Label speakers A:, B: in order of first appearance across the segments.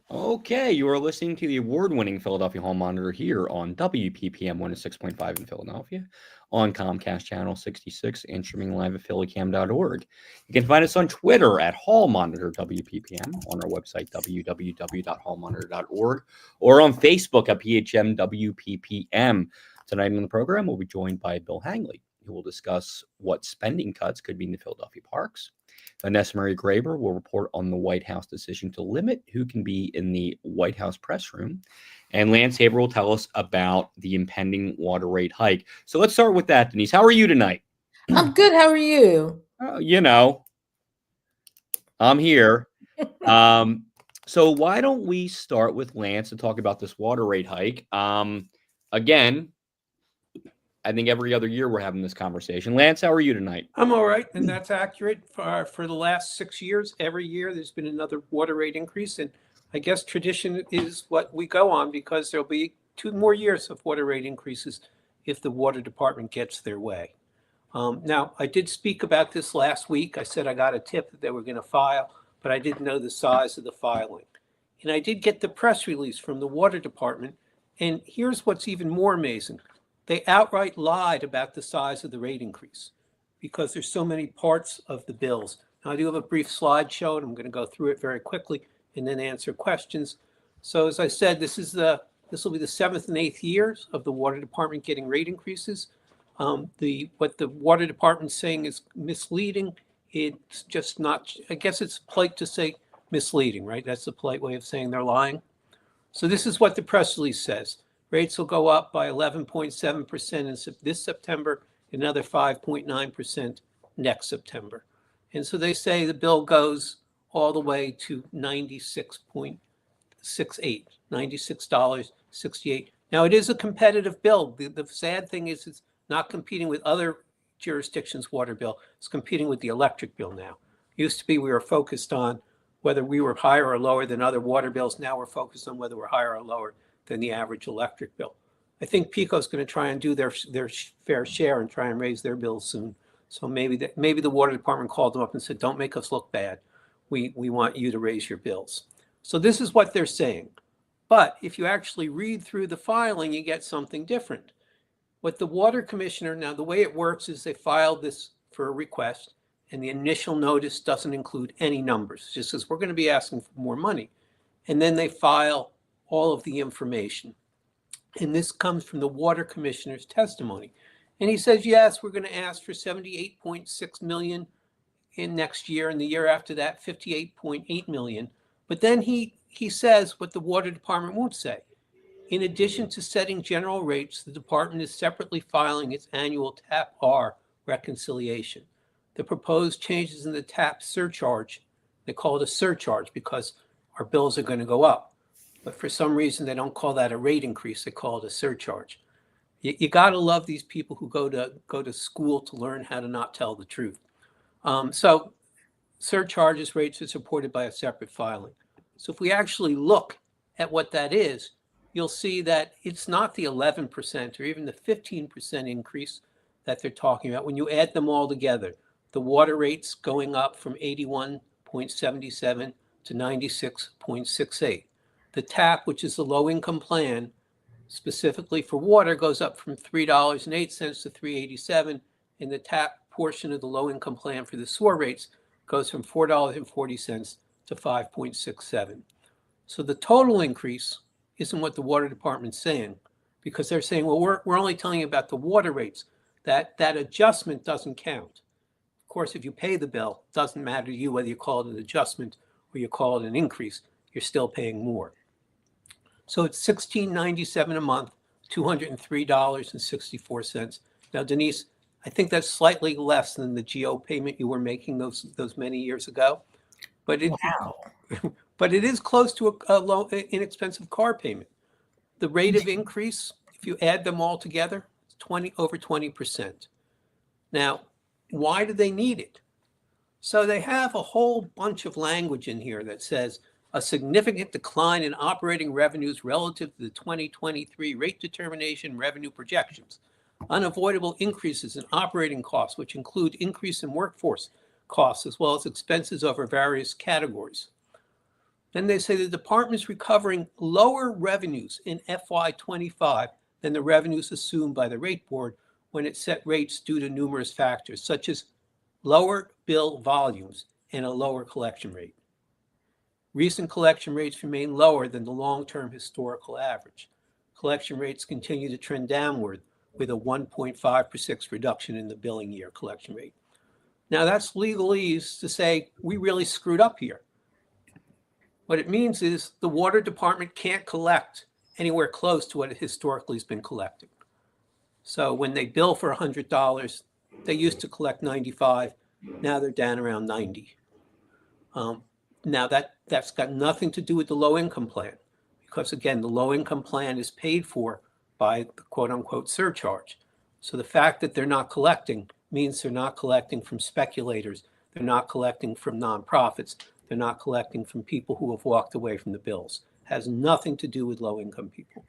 A: Okay, you are listening to the award-winning Philadelphia Hall Monitor here on WPPM 106.5 in Philadelphia, on Comcast Channel 66, and streaming live at phillycam.org. You can find us on Twitter at Hall Monitor WPPM, on our website www.hallmonitor.org, or on Facebook at PHM WPPM. Tonight on the program, we'll be joined by Bill Hangley, who will discuss what spending cuts could mean to Philadelphia parks. Vanessa Maria Graber will report on the White House decision to limit who can be in the White House press room. And Lance Haber will tell us about the impending water rate hike. So let's start with that, Denise. How are you tonight?
B: I'm good. How are you?
A: I'm here. So why don't we start with Lance and talk about this water rate hike? Again, I think every other year we're having this conversation. Lance, how are you tonight?
C: I'm all right, and that's accurate. For the last 6 years, every year there's been another water rate increase, and I guess tradition is what we go on because there'll be 2 more years of water rate increases if the water department gets their way. Now, I did speak about this last week. I said I got a tip that they were going to file, but I didn't know the size of the filing. And I did get the press release from the water department, and here's what's even more amazing. They outright lied about the size of the rate increase because there's so many parts of the bills. Now, I do have a brief slideshow, and I'm going to go through it very quickly and then answer questions. So as I said, this will be the 7th and 8th years of the water department getting rate increases. What the water department's saying is misleading. It's just not, I guess it's polite to say misleading, right? That's the polite way of saying they're lying. So this is what the press release says. Rates will go up by 11.7% in this September, another 5.9% next September. And so they say the bill goes all the way to $96.68. Now, it is a competitive bill. The sad thing is it's not competing with other jurisdictions' water bill. It's competing with the electric bill now. It used to be we were focused on whether we were higher or lower than other water bills. Now we're focused on whether we're higher or lower than the average electric bill. I think PECO's going to try and do their fair share and try and raise their bills soon. So maybe the water department called them up and said, don't make us look bad. We want you to raise your bills. So this is what they're saying. But if you actually read through the filing, you get something different. What the water commissioner, now the way it works is they filed this for a request and the initial notice doesn't include any numbers. It just says we're going to be asking for more money. And then they file all of the information. And this comes from the water commissioner's testimony. And he says, yes, we're going to ask for 78.6 million in next year, and the year after that, 58.8 million. But then he says what the water department won't say. In addition to setting general rates, the department is separately filing its annual TAP R reconciliation. The proposed changes in the TAP surcharge, they call it a surcharge because our bills are going to go up. But for some reason, they don't call that a rate increase. They call it a surcharge. You got to love these people who go to school to learn how to not tell the truth. So surcharges rates are supported by a separate filing. So if we actually look at what that is, you'll see that it's not the 11% or even the 15% increase that they're talking about. When you add them all together, the water rates going up from 81.77 to 96.68. The TAP, which is the low-income plan, specifically for water, goes up from $3.08 to $3.87, and the TAP portion of the low-income plan for the sewer rates goes from $4.40 to $5.67. So the total increase isn't what the water department's saying, because they're saying, well, we're only telling you about the water rates. That adjustment doesn't count. Of course, if you pay the bill, it doesn't matter to you whether you call it an adjustment or you call it an increase, you're still paying more. So it's $16.97 a month, $203.64. Now, Denise, I think that's slightly less than the GO payment you were making those many years ago. But but it is close to a low, inexpensive car payment. The rate of increase, if you add them all together, is over 20%. Now, why do they need it? So they have a whole bunch of language in here that says a significant decline in operating revenues relative to the 2023 rate determination revenue projections, unavoidable increases in operating costs, which include increase in workforce costs, as well as expenses over various categories. Then they say the department is recovering lower revenues in FY25 than the revenues assumed by the rate board when it set rates due to numerous factors, such as lower bill volumes and a lower collection rate. Recent collection rates remain lower than the long-term historical average. Collection rates continue to trend downward with a 1.5% reduction in the billing year collection rate. Now that's legalese to say we really screwed up here. What it means is the water department can't collect anywhere close to what it historically has been collecting. So when they bill for $100, they used to collect 95. Now they're down around 90. Now that's got nothing to do with the low income plan, because again, the low income plan is paid for by the quote unquote surcharge. So the fact that they're not collecting means they're not collecting from speculators. They're not collecting from nonprofits. They're not collecting from people who have walked away from the bills. It has nothing to do with low income people.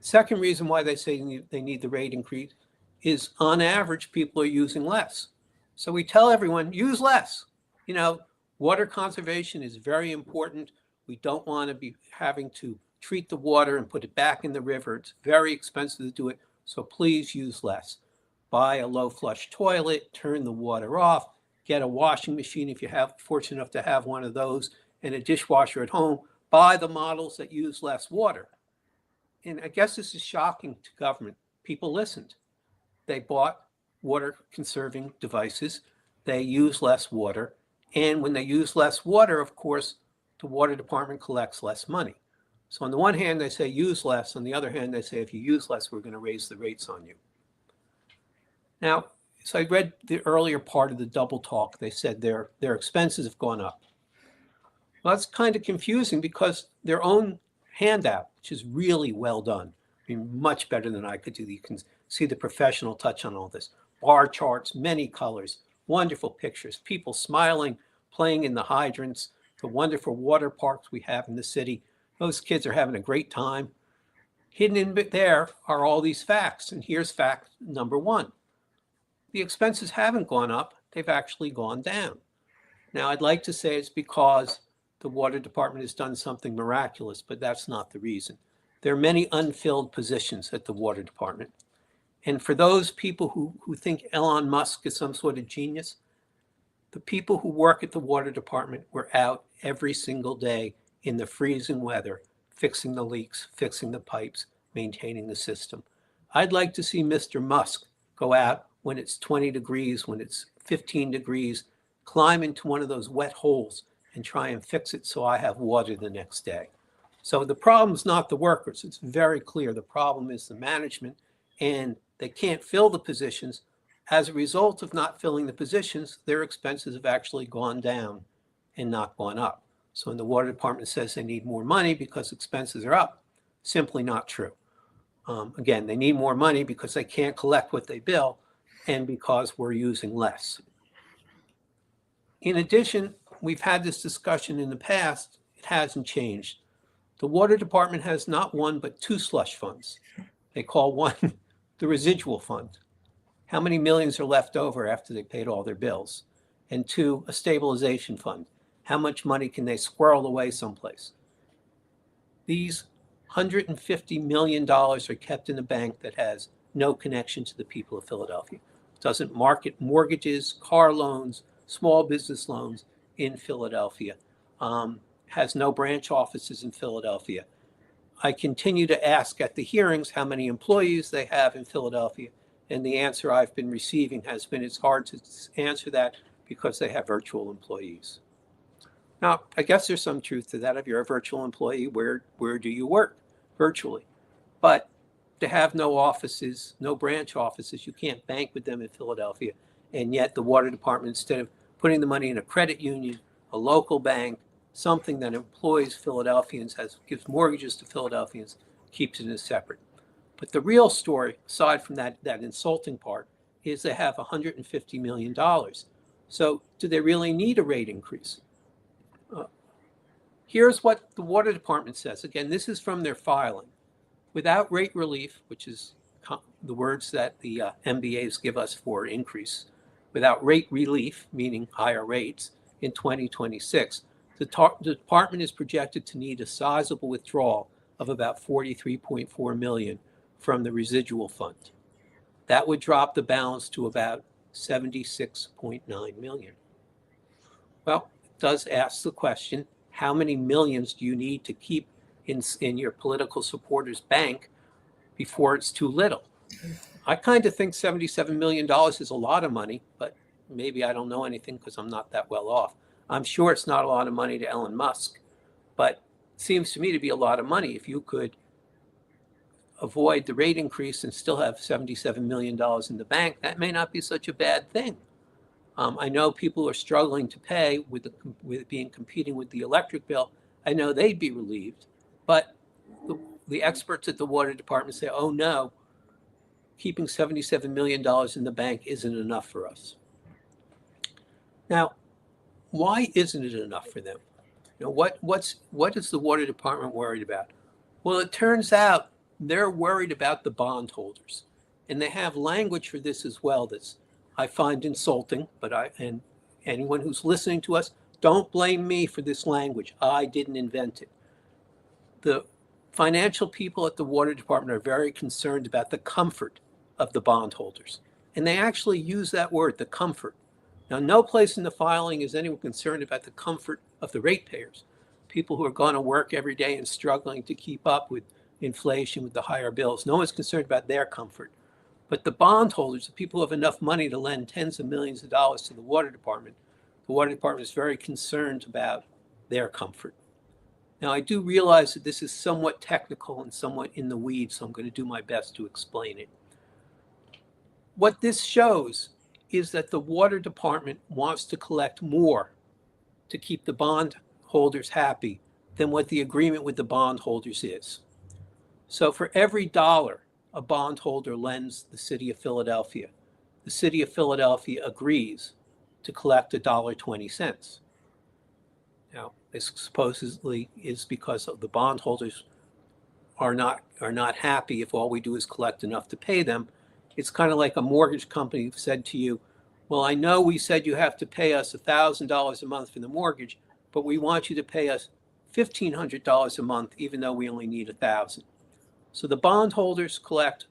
C: Second reason why they say they need the rate increase is on average, people are using less. So we tell everyone, use less. You know, water conservation is very important. We don't want to be having to treat the water and put it back in the river. It's very expensive to do it. So please use less. Buy a low flush toilet, turn the water off, get a washing machine if you have fortunate enough to have one of those, and a dishwasher at home. Buy the models that use less water. And I guess this is shocking to government. People listened. They bought water conserving devices. They use less water. And when they use less water, of course, the water department collects less money. So on the one hand, they say use less. On the other hand, they say if you use less, we're going to raise the rates on you. Now, so I read the earlier part of the double talk. They said their expenses have gone up. Well, that's kind of confusing because their own handout, which is really well done, I mean, much better than I could do. You can see the professional touch on all this. Bar charts, many colors, wonderful pictures, people smiling, playing in the hydrants, the wonderful water parks we have in the city. Those kids are having a great time. Hidden in there are all these facts. And here's fact number one. The expenses haven't gone up, they've actually gone down. Now, I'd like to say it's because the water department has done something miraculous, but that's not the reason. There are many unfilled positions at the water department. And for those people who think Elon Musk is some sort of genius, the people who work at the water department were out every single day in the freezing weather, fixing the leaks, fixing the pipes, maintaining the system. I'd like to see Mr. Musk go out when it's 20 degrees, when it's 15 degrees, climb into one of those wet holes and try and fix it so I have water the next day. So the problem's not the workers. It's very clear. The problem is the management, and they can't fill the positions. As a result of not filling the positions, their expenses have actually gone down and not gone up. So when the water department says they need more money because expenses are up, simply not true. Again, they need more money because they can't collect what they bill and because we're using less. In addition, we've had this discussion in the past. It hasn't changed. The water department has not one, but two slush funds. They call one the residual fund. How many millions are left over after they paid all their bills? And two, a stabilization fund. How much money can they squirrel away someplace? These $150 million are kept in a bank that has no connection to the people of Philadelphia. It doesn't market mortgages, car loans, small business loans in Philadelphia. Has no branch offices in Philadelphia. I continue to ask at the hearings how many employees they have in Philadelphia, and the answer I've been receiving has been it's hard to answer that because they have virtual employees. Now, I guess there's some truth to that. If you're a virtual employee, where do you work? Virtually. But to have no offices, no branch offices, you can't bank with them in Philadelphia. And yet the water department, instead of putting the money in a credit union, a local bank, something that employs Philadelphians, gives mortgages to Philadelphians, keeps it as separate. But the real story, aside from that insulting part, is they have $150 million. So do they really need a rate increase? Here's what the water department says. Again, this is from their filing. Without rate relief, which is the words that the MBAs give us for increase, without rate relief, meaning higher rates, in 2026, The department is projected to need a sizable withdrawal of about $43.4 million from the residual fund. That would drop the balance to about $76.9 million. Well, it does ask the question, how many millions do you need to keep in your political supporters' bank before it's too little? I kind of think $77 million is a lot of money, but maybe I don't know anything because I'm not that well off. I'm sure it's not a lot of money to Elon Musk, but it seems to me to be a lot of money. If you could avoid the rate increase and still have $77 million in the bank, that may not be such a bad thing. I know people are struggling to pay with competing with the electric bill. I know they'd be relieved, but the experts at the water department say, oh no, keeping $77 million in the bank isn't enough for us. Now, why isn't it enough for them? You know, what is the water department worried about? Well, it turns out they're worried about the bondholders, and they have language for this as well that's I find insulting, but and anyone who's listening to us, don't blame me for this language. I didn't invent it. The financial people at the water department are very concerned about the comfort of the bondholders, and they actually use that word, the comfort. Now, no place in the filing is anyone concerned about the comfort of the ratepayers, people who are going to work every day and struggling to keep up with inflation, with the higher bills. No one's concerned about their comfort. But the bondholders, the people who have enough money to lend tens of millions of dollars to the water department is very concerned about their comfort. Now, I do realize that this is somewhat technical and somewhat in the weeds, so I'm going to do my best to explain it. What this shows is that the water department wants to collect more to keep the bondholders happy than what the agreement with the bondholders is. So for every dollar a bondholder lends the city of Philadelphia, the city of Philadelphia agrees to collect $1.20. Now, this supposedly is because of the bondholders are not happy if all we do is collect enough to pay them. It's kind of like a mortgage company said to you, well, I know we said you have to pay us $1,000 a month for the mortgage, but we want you to pay us $1,500 a month, even though we only need $1,000. So the bondholders collect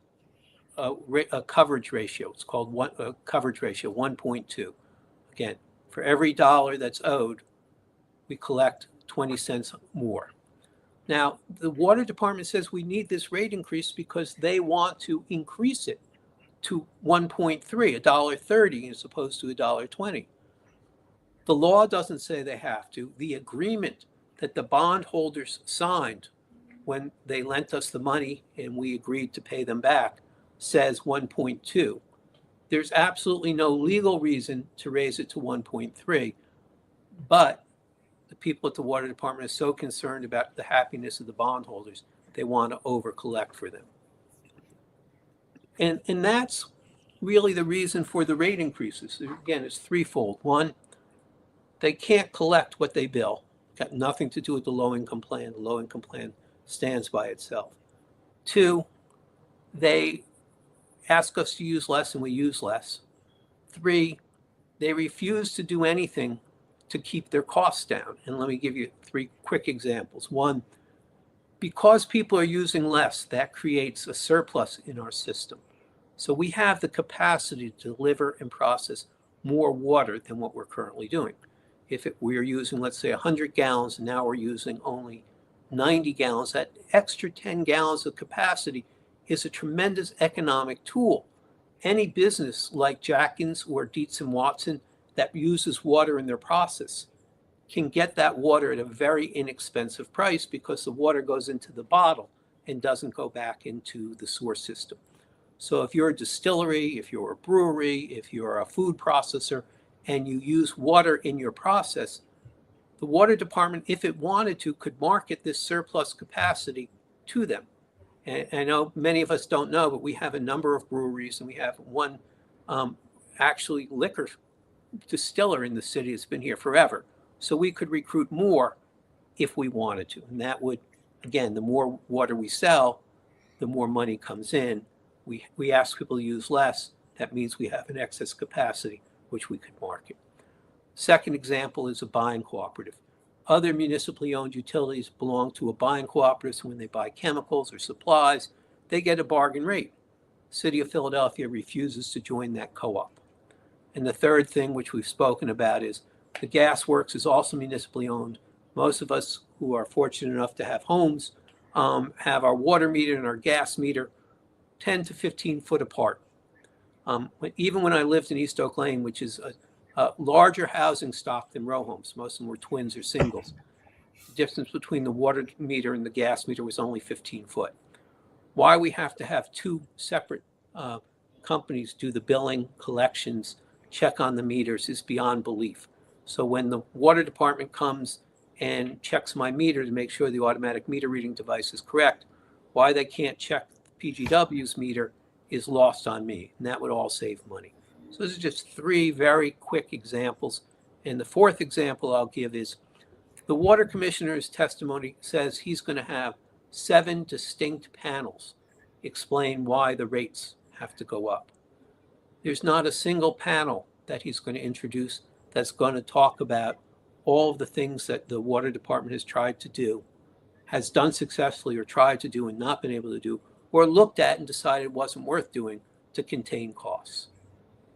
C: a coverage ratio. It's called a coverage ratio, 1.2. Again, for every dollar that's owed, we collect 20 cents more. Now, the water department says we need this rate increase because they want to increase it to 1.3, $1.30 as opposed to $1.20. The law doesn't say they have to. The agreement that the bondholders signed when they lent us the money and we agreed to pay them back says 1.2. There's absolutely no legal reason to raise it to 1.3, but the people at the water department are so concerned about the happiness of the bondholders, they want to over-collect for them. And that's really the reason for the rate increases. Again, it's threefold. One, they can't collect what they bill. Got nothing to do with the low-income plan. The low-income plan stands by itself. Two, they ask us to use less and we use less. Three, they refuse to do anything to keep their costs down. And let me give you three quick examples. One, because people are using less, that creates a surplus in our system. So we have the capacity to deliver and process more water than what we're currently doing. If we are using, let's say, 100 gallons, and now we're using only 90 gallons, that extra 10 gallons of capacity is a tremendous economic tool. Any business like Jackins or Dietz and Watson that uses water in their process can get that water at a very inexpensive price because the water goes into the bottle and doesn't go back into the sewer system. So if you're a distillery, if you're a brewery, if you're a food processor, and you use water in your process, the water department, if it wanted to, could market this surplus capacity to them. And I know many of us don't know, but we have a number of breweries, and we have one actually liquor distiller in the city that's been here forever. So we could recruit more if we wanted to. And that would, again, the more water we sell, the more money comes in. We ask people to use less. That means we have an excess capacity, which we could market. Second example is a buying cooperative. Other municipally owned utilities belong to a buying cooperative, so when they buy chemicals or supplies, they get a bargain rate. City of Philadelphia refuses to join that co-op. And the third thing, which we've spoken about, is the gas works is also municipally owned. Most of us who are fortunate enough to have homes have our water meter and our gas meter 10 to 15 foot apart. Even when I lived in East Oak Lane, which is a larger housing stock than row homes, most of them were twins or singles, the difference between the water meter and the gas meter was only 15 foot. Why we have to have two separate companies do the billing, collections, check on the meters is beyond belief. So when the water department comes and checks my meter to make sure the automatic meter reading device is correct, why they can't check PGW's meter is lost on me, and that would all save money. So those are just three very quick examples. And the fourth example I'll give is the water commissioner's testimony says he's going to have 7 distinct panels explain why the rates have to go up. There's not a single panel that he's going to introduce that's going to talk about all of the things that the water department has tried to do, has done successfully or tried to do and not been able to do, or looked at and decided it wasn't worth doing to contain costs.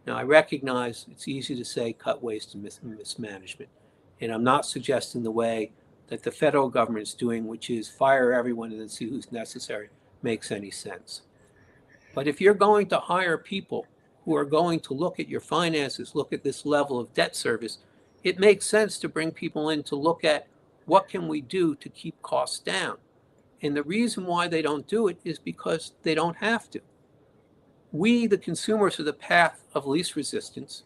C: Now, I recognize it's easy to say cut waste and mismanagement, and I'm not suggesting the way that the federal government is doing, which is fire everyone and then see who's necessary, makes any sense. But if you're going to hire people who are going to look at your finances, look at this level of debt service, it makes sense to bring people in to look at what can we do to keep costs down. And the reason why they don't do it is because they don't have to. We, the consumers, are the path of least resistance.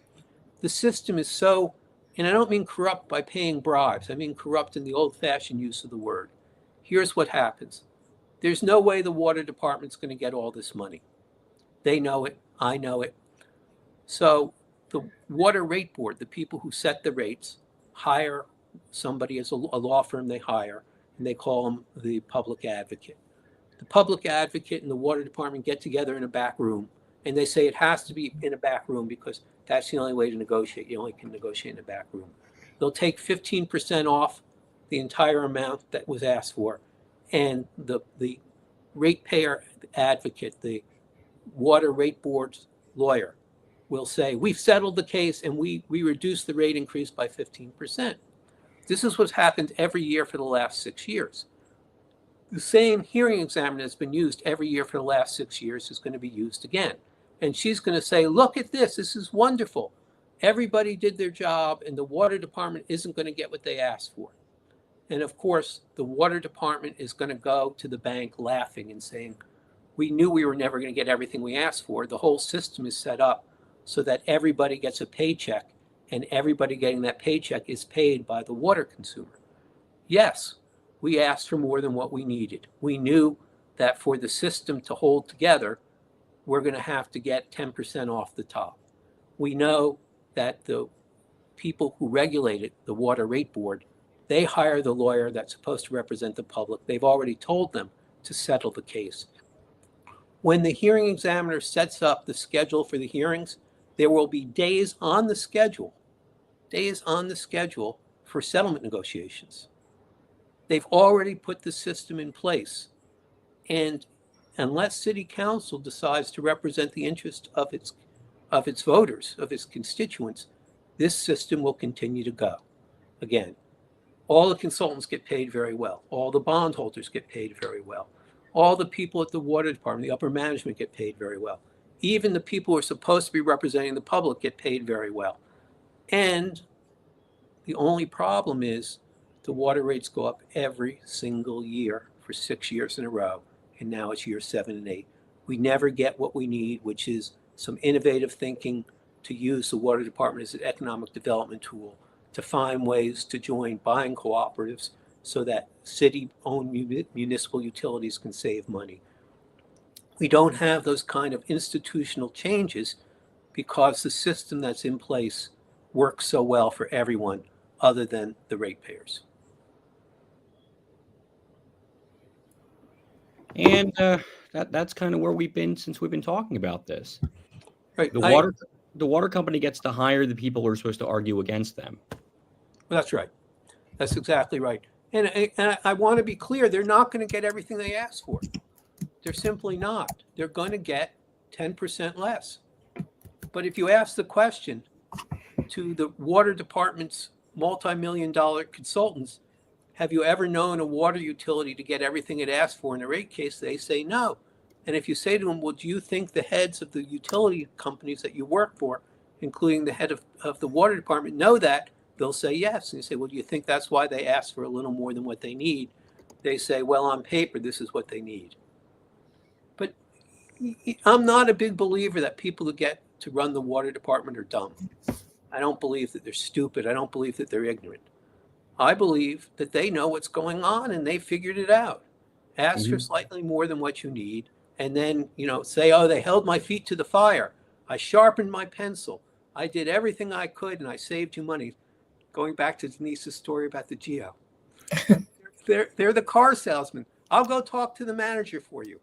C: The system is so, and I don't mean corrupt by paying bribes, I mean corrupt in the old-fashioned use of the word. Here's what happens. There's no way the water department's going to get all this money. They know it, I know it. So the water rate board, the people who set the rates, hire somebody as a law firm they hire, and they call them the public advocate. The public advocate and the water department get together in a back room, and they say it has to be in a back room because that's the only way to negotiate. You only can negotiate in a back room. They'll take 15% off the entire amount that was asked for, and the ratepayer advocate, the water rate board's lawyer, will say, we've settled the case and we reduced the rate increase by 15%. This is what's happened every year for the last 6 years. The same hearing examiner that's been used every year for the last 6 years is going to be used again. And she's going to say, look at this, this is wonderful. Everybody did their job and the water department isn't going to get what they asked for. And of course, the water department is going to go to the bank laughing and saying, we knew we were never going to get everything we asked for. The whole system is set up so that everybody gets a paycheck, and everybody getting that paycheck is paid by the water consumer. Yes, we asked for more than what we needed. We knew that for the system to hold together, we're going to have to get 10% off the top. We know that the people who regulate it, the water rate board, they hire the lawyer that's supposed to represent the public. They've already told them to settle the case. When the hearing examiner sets up the schedule for the hearings, there will be days on the schedule for settlement negotiations. They've already put the system in place. And unless City Council decides to represent the interest of its voters, of its constituents, this system will continue to go. Again, all the consultants get paid very well. All the bondholders get paid very well. All the people at the water department, the upper management, get paid very well. Even the people who are supposed to be representing the public get paid very well. And the only problem is the water rates go up every single year for 6 years in a row. And now it's year 7 and 8. We never get what we need, which is some innovative thinking to use the water department as an economic development tool, to find ways to join buying cooperatives so that city-owned municipal utilities can save money. We don't have those kind of institutional changes because the system that's in place works so well for everyone other than the ratepayers.
A: And that's kind of where we've been since we've been talking about this.
C: Right.
A: The water company gets to hire the people who are supposed to argue against them.
C: Well, that's right. That's exactly right. And I want to be clear, they're not going to get everything they ask for. They're simply not. They're going to get 10% less. But if you ask the question to the water department's multi-million-dollar consultants, have you ever known a water utility to get everything it asked for in a rate case? They say no. And if you say to them, well, do you think the heads of the utility companies that you work for, including the head of the water department, know that? They'll say yes. And you say, well, do you think that's why they ask for a little more than what they need? They say, well, on paper, this is what they need. But I'm not a big believer that people who get to run the water department are dumb. I don't believe that they're stupid. I don't believe that they're ignorant. I believe that they know what's going on and they figured it out. Ask for slightly more than what you need. And then, say, oh, they held my feet to the fire. I sharpened my pencil. I did everything I could and I saved you money. Going back to Denise's story about the Geo. They're the car salesman. I'll go talk to the manager for you.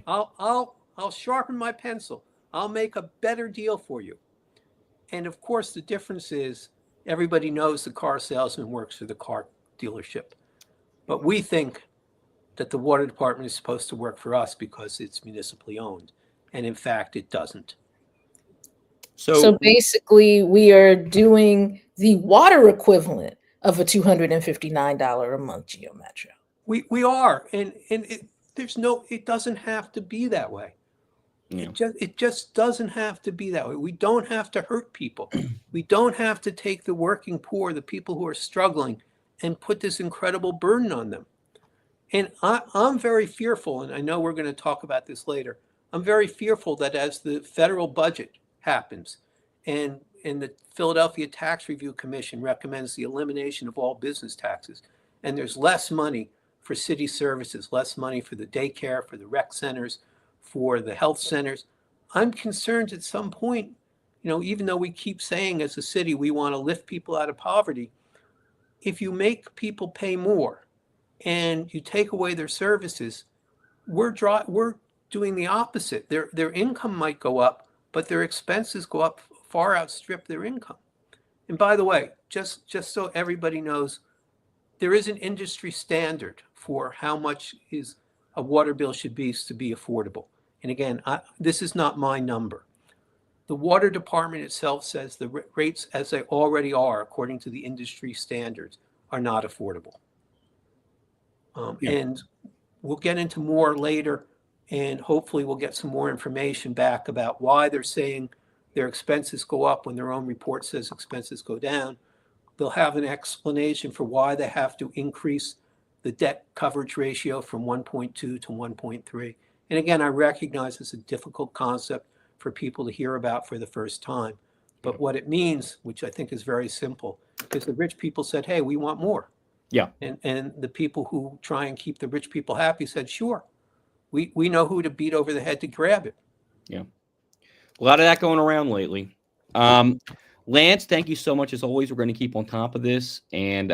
C: I'll sharpen my pencil. I'll make a better deal for you. And of course, the difference is everybody knows the car salesman works for the car dealership. But we think that the water department is supposed to work for us because it's municipally owned. And in fact, it doesn't.
B: So basically, we are doing the water equivalent of a $259 a month Geo Metro.
C: We are, and it doesn't have to be that way. Yeah. It just doesn't have to be that way. We don't have to hurt people. We don't have to take the working poor, the people who are struggling, and put this incredible burden on them. And I'm very fearful, and I know we're going to talk about this later. I'm very fearful that as the federal budget happens and the Philadelphia Tax Review Commission recommends the elimination of all business taxes, and there's less money for city services, less money for the daycare, for the rec centers, for the health centers, I'm concerned at some point, even though we keep saying as a city we want to lift people out of poverty, if you make people pay more and you take away their services, we're doing the opposite. Their income might go up, but their expenses go up, far outstrip their income. And by the way, just so everybody knows, there is an industry standard for how much is a water bill should be to be affordable. And again, this is not my number. The water department itself says the rates as they already are, according to the industry standards, are not affordable. And we'll get into more later, and hopefully we'll get some more information back about why they're saying their expenses go up when their own report says expenses go down. They'll have an explanation for why they have to increase the debt coverage ratio from 1.2 to 1.3. And again, I recognize it's a difficult concept for people to hear about for the first time. But what it means, which I think is very simple, is the rich people said, hey, we want more.
A: Yeah.
C: And the people who try and keep the rich people happy said, sure, we know who to beat over the head to grab it.
A: Yeah. A lot of that going around lately. Lance, thank you so much. As always, we're going to keep on top of this, and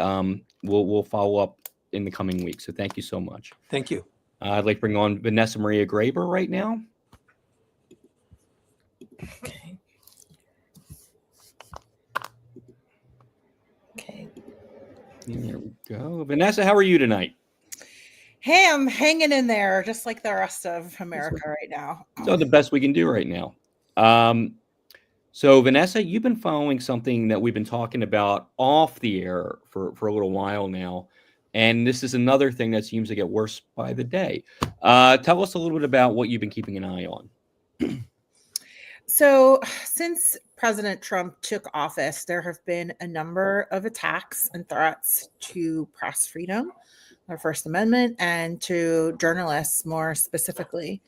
A: we'll follow up in the coming weeks. So thank you so much.
C: Thank you.
A: I'd like to bring on Vanessa Maria Graber right now.
B: Okay. Okay.
A: There we go. Vanessa, how are you tonight?
D: Hey, I'm hanging in there just like the rest of America right now.
A: So the best we can do right now. So Vanessa, you've been following something that we've been talking about off the air for a little while now. And this is another thing that seems to get worse by the day. Tell us a little bit about what you've been keeping an eye on.
D: So since President Trump took office, there have been a number of attacks and threats to press freedom, our First Amendment, and to journalists more specifically.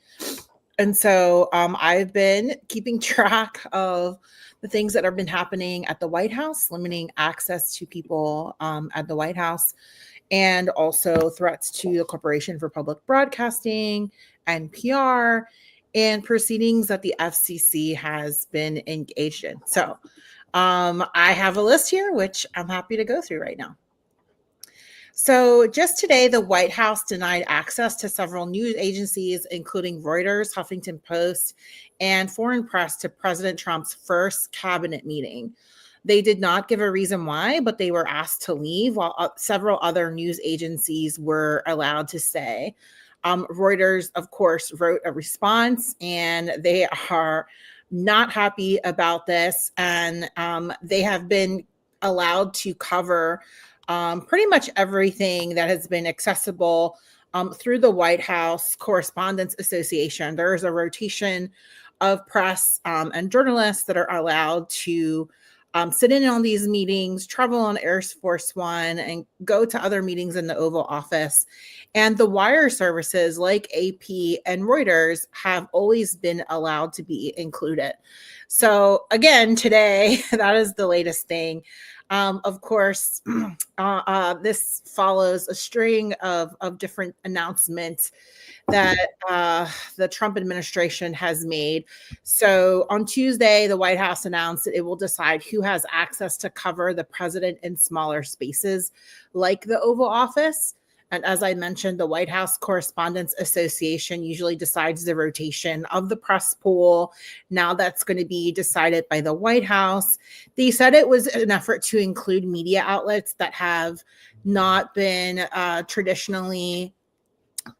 D: And so I've been keeping track of the things that have been happening at the White House, limiting access to people at the White House, and also threats to the Corporation for Public Broadcasting, NPR, and proceedings that the FCC has been engaged in. So I have a list here, which I'm happy to go through right now. So just today, the White House denied access to several news agencies, including Reuters, Huffington Post, and foreign press to President Trump's first cabinet meeting. They did not give a reason why, but they were asked to leave, while several other news agencies were allowed to stay. Reuters, of course, wrote a response, and they are not happy about this. And they have been allowed to cover pretty much everything that has been accessible through the White House Correspondents Association. There is a rotation of press and journalists that are allowed to sit in on these meetings, travel on Air Force One, and go to other meetings in the Oval Office. And the wire services like AP and Reuters have always been allowed to be included. So again, today, that is the latest thing. Of course, this follows a string of different announcements that the Trump administration has made. So on Tuesday, the White House announced that it will decide who has access to cover the president in smaller spaces like the Oval Office. And as I mentioned, the White House Correspondents Association usually decides the rotation of the press pool. Now that's going to be decided by the White House. They said it was an effort to include media outlets that have not been traditionally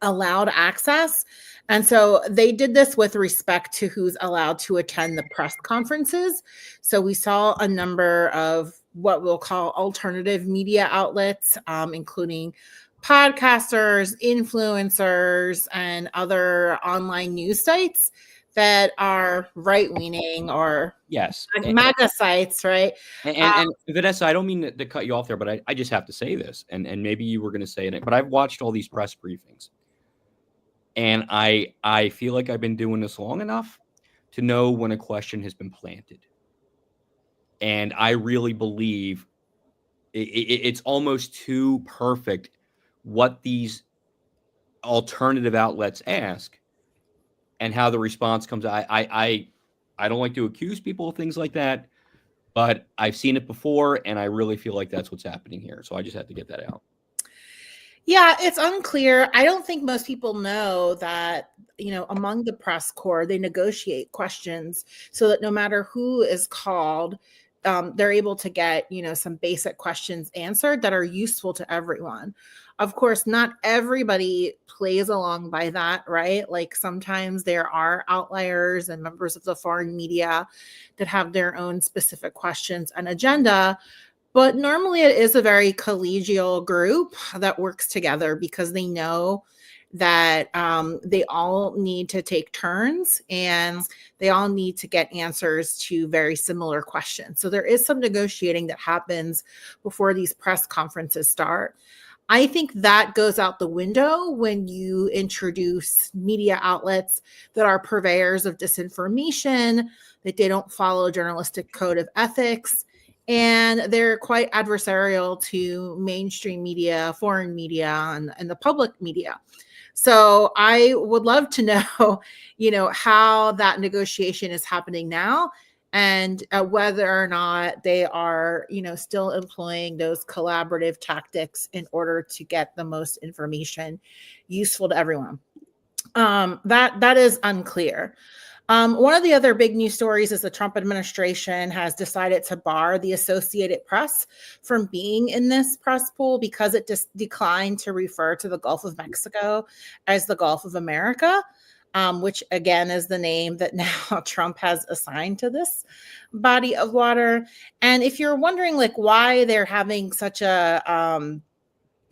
D: allowed access. And so they did this with respect to who's allowed to attend the press conferences. So we saw a number of what we'll call alternative media outlets, including podcasters, influencers, and other online news sites that are right-leaning or
A: Yes,
D: MAGA sites, right?
A: And Vanessa, I don't mean to cut you off there, but I just have to say this, and maybe you were going to say it, but I've watched all these press briefings, and I feel like I've been doing this long enough to know when a question has been planted, and I really believe it's almost too perfect what these alternative outlets ask and how the response comes. I don't like to accuse people of things like that, but I've seen it before, and I really feel like that's what's happening here. So I just had to get that out.
D: Yeah, it's unclear. I don't think most people know that, among the press corps, they negotiate questions so that no matter who is called, they're able to get, some basic questions answered that are useful to everyone. Of course, not everybody plays along by that, right? Like sometimes there are outliers and members of the foreign media that have their own specific questions and agenda. But normally it is a very collegial group that works together because they know that they all need to take turns and they all need to get answers to very similar questions. So there is some negotiating that happens before these press conferences start. I think that goes out the window when you introduce media outlets that are purveyors of disinformation, that they don't follow journalistic code of ethics, and they're quite adversarial to mainstream media, foreign media, and the public media. So I would love to know, how that negotiation is happening now, and whether or not they are, still employing those collaborative tactics in order to get the most information useful to everyone. That is unclear. One of the other big news stories is the Trump administration has decided to bar the Associated Press from being in this press pool because it just declined to refer to the Gulf of Mexico as the Gulf of America, which again is the name that now Trump has assigned to this body of water. And if you're wondering why they're having such a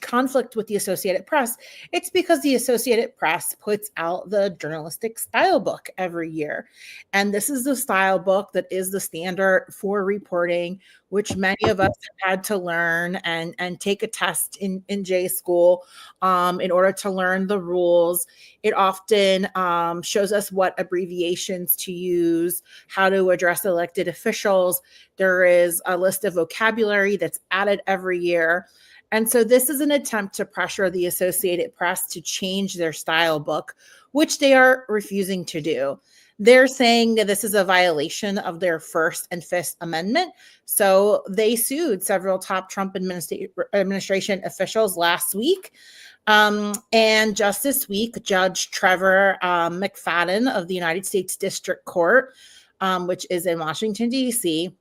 D: conflict with the Associated Press, it's because the Associated Press puts out the journalistic style book every year. And this is the style book that is the standard for reporting, which many of us have had to learn and take a test in J school in order to learn the rules. It often shows us what abbreviations to use, how to address elected officials. There is a list of vocabulary that's added every year. And so this is an attempt to pressure the Associated Press to change their style book, which they are refusing to do. They're saying that this is a violation of their First and Fifth Amendment. So they sued several top Trump administration officials last week. And just this week, Judge Trevor McFadden of the United States District Court, which is in Washington, D.C.,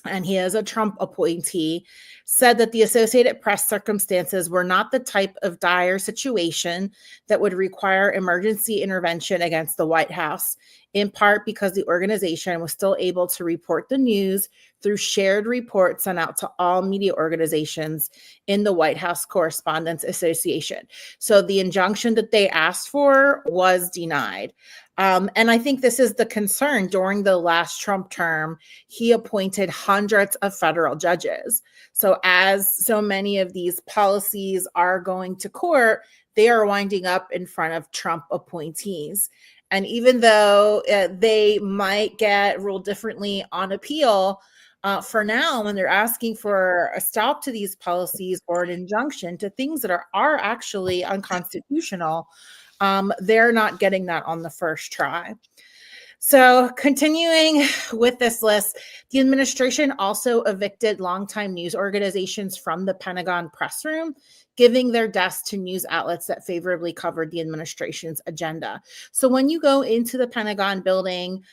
D: and he is a Trump appointee, said that the Associated Press circumstances were not the type of dire situation that would require emergency intervention against the White House, in part because the organization was still able to report the news through shared reports sent out to all media organizations in the White House Correspondents Association. So the injunction that they asked for was denied. And I think this is the concern. During the last Trump term, he appointed hundreds of federal judges. So as so many of these policies are going to court, they are winding up in front of Trump appointees. And even though they might get ruled differently on appeal, for now, when they're asking for a stop to these policies or an injunction to things that are actually unconstitutional, they're not getting that on the first try. So continuing with this list, the administration also evicted longtime news organizations from the Pentagon press room, giving their desks to news outlets that favorably covered the administration's agenda. So when you go into the Pentagon building,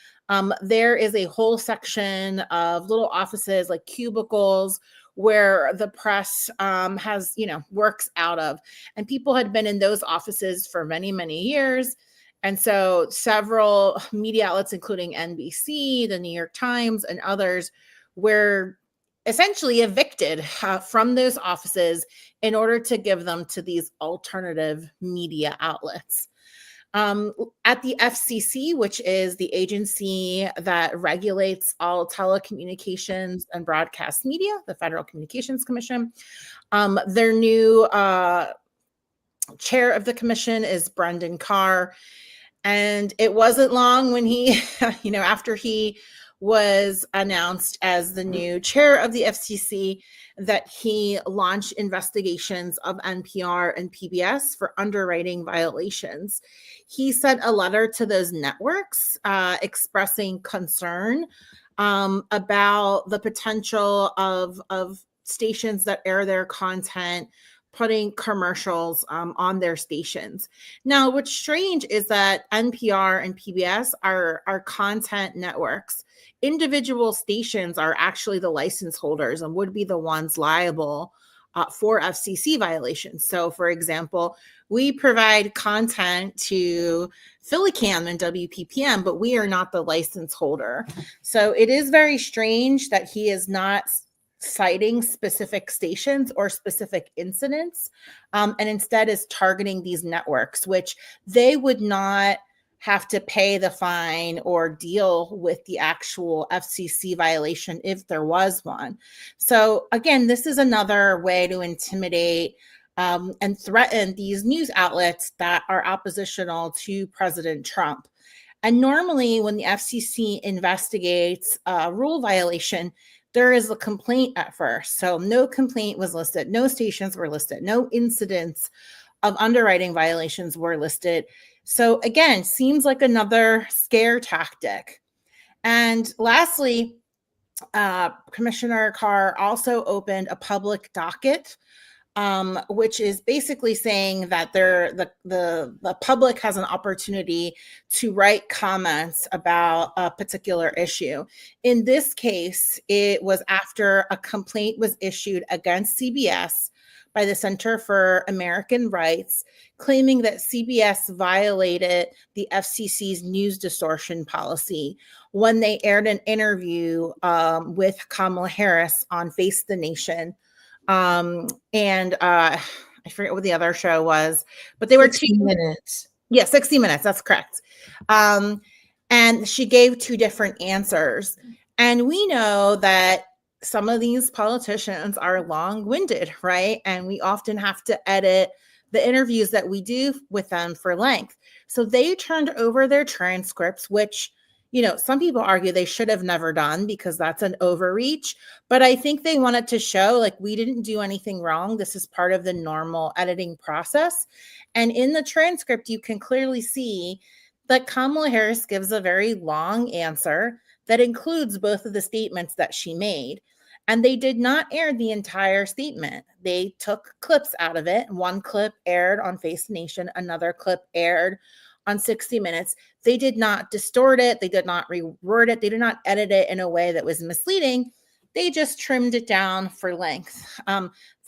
D: there is a whole section of little offices like cubicles where the press has, works out of. And people had been in those offices for many, many years. And so several media outlets, including NBC, the New York Times, and others, were essentially evicted from those offices in order to give them to these alternative media outlets. At the FCC, which is the agency that regulates all telecommunications and broadcast media, the Federal Communications Commission, their new chair of the commission is Brendan Carr. And it wasn't long when he, after he was announced as the new chair of the FCC, that he launched investigations of NPR and PBS for underwriting violations. He sent a letter to those networks expressing concern about the potential of stations that air their content putting commercials on their stations. Now, what's strange is that NPR and PBS are content networks. Individual stations are actually the license holders and would be the ones liable for FCC violations. So, for example, we provide content to PhillyCam and WPPM, but we are not the license holder. So it is very strange that he is not citing specific stations or specific incidents, and instead is targeting these networks, which they would not have to pay the fine or deal with the actual FCC violation if there was one. So again, this is another way to intimidate and threaten these news outlets that are oppositional to President Trump. And normally when the FCC investigates a rule violation, there is a complaint at first. So no complaint was listed, no stations were listed, no incidents of underwriting violations were listed. So again, seems like another scare tactic. And lastly, Commissioner Carr also opened a public docket, which is basically saying that the public has an opportunity to write comments about a particular issue. In this case, it was after a complaint was issued against CBS by the Center for American Rights, claiming that CBS violated the FCC's news distortion policy when they aired an interview with Kamala Harris on Face the Nation. And I forget what the other show was, but they were
B: 60 minutes.
D: Yeah, 60 Minutes. That's correct. And she gave two different answers. And we know that some of these politicians are long-winded, right? And we often have to edit the interviews that we do with them for length. So they turned over their transcripts, which, some people argue they should have never done because that's an overreach. But I think they wanted to show like we didn't do anything wrong. This is part of the normal editing process. And in the transcript, you can clearly see that Kamala Harris gives a very long answer that includes both of the statements that she made. And they did not air the entire statement. They took clips out of it. One clip aired on Face the Nation. Another clip aired on 60 Minutes. They did not distort it. They did not reword it. They did not edit it in a way that was misleading. they just trimmed it down for length.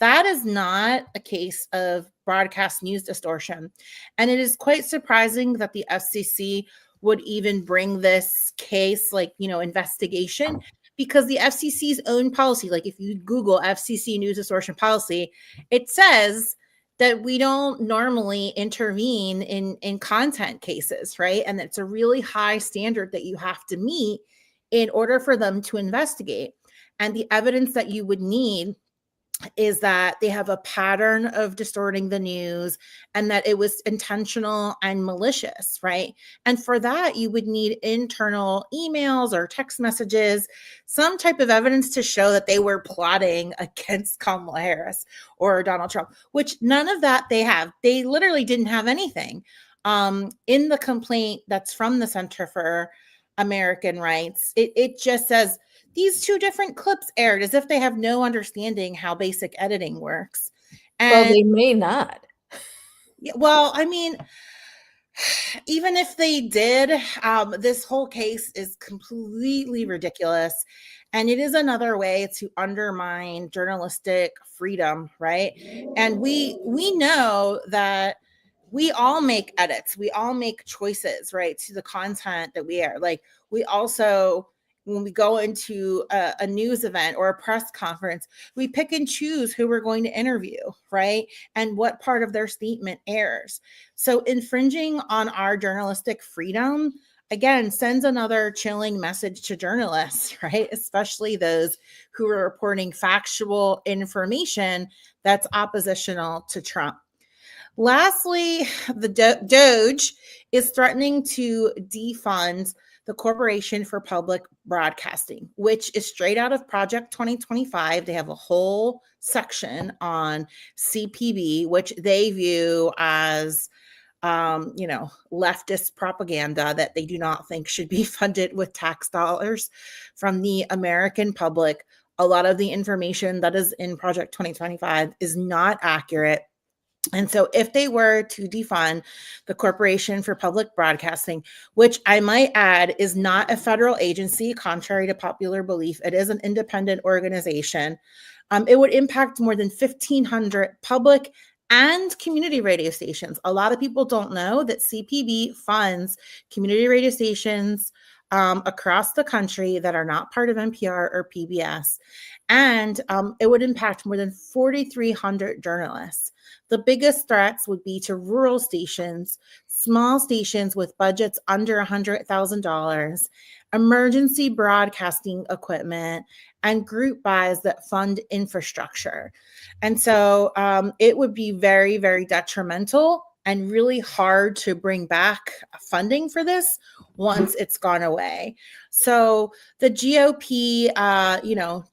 D: That is not a case of broadcast news distortion. And it is quite surprising that the FCC would even bring this case, investigation, because the FCC's own policy, like if you Google FCC news distortion policy, it says that we don't normally intervene in content cases, right? And it's a really high standard that you have to meet in order for them to investigate. And the evidence that you would need is that they have a pattern of distorting the news and that it was intentional and malicious, right? And for that, you would need internal emails or text messages, some type of evidence to show that they were plotting against Kamala Harris or Donald Trump, which none of that they have. They literally didn't have anything. In the complaint that's from the Center for American Rights, it just says, these two different clips aired, as if they have no understanding how basic editing works.
B: And well, they may not.
D: Well, I mean, even if they did, this whole case is completely ridiculous. And it is another way to undermine journalistic freedom, right? And we know that we all make edits. We all make choices, right, to the content that we air. Like, we also, when we go into a news event or a press conference, we pick and choose who we're going to interview, right? And what part of their statement airs. So infringing on our journalistic freedom, again, sends another chilling message to journalists, right? Especially those who are reporting factual information that's oppositional to Trump. Lastly, the DOJ is threatening to defund the Corporation for Public Broadcasting, which is straight out of Project 2025. They have a whole section on CPB, which they view as, leftist propaganda that they do not think should be funded with tax dollars from the American public. A lot of the information that is in Project 2025 is not accurate. And so if they were to defund the Corporation for Public Broadcasting, which I might add is not a federal agency, contrary to popular belief, it is an independent organization, it would impact more than 1,500 public and community radio stations. A lot of people don't know that CPB funds community radio stations across the country that are not part of NPR or PBS. And it would impact more than 4,300 journalists. The biggest threats would be to rural stations, small stations with budgets under $100,000, emergency broadcasting equipment, and group buys that fund infrastructure. And so it would be very, very detrimental and really hard to bring back funding for this once it's gone away. So the GOP,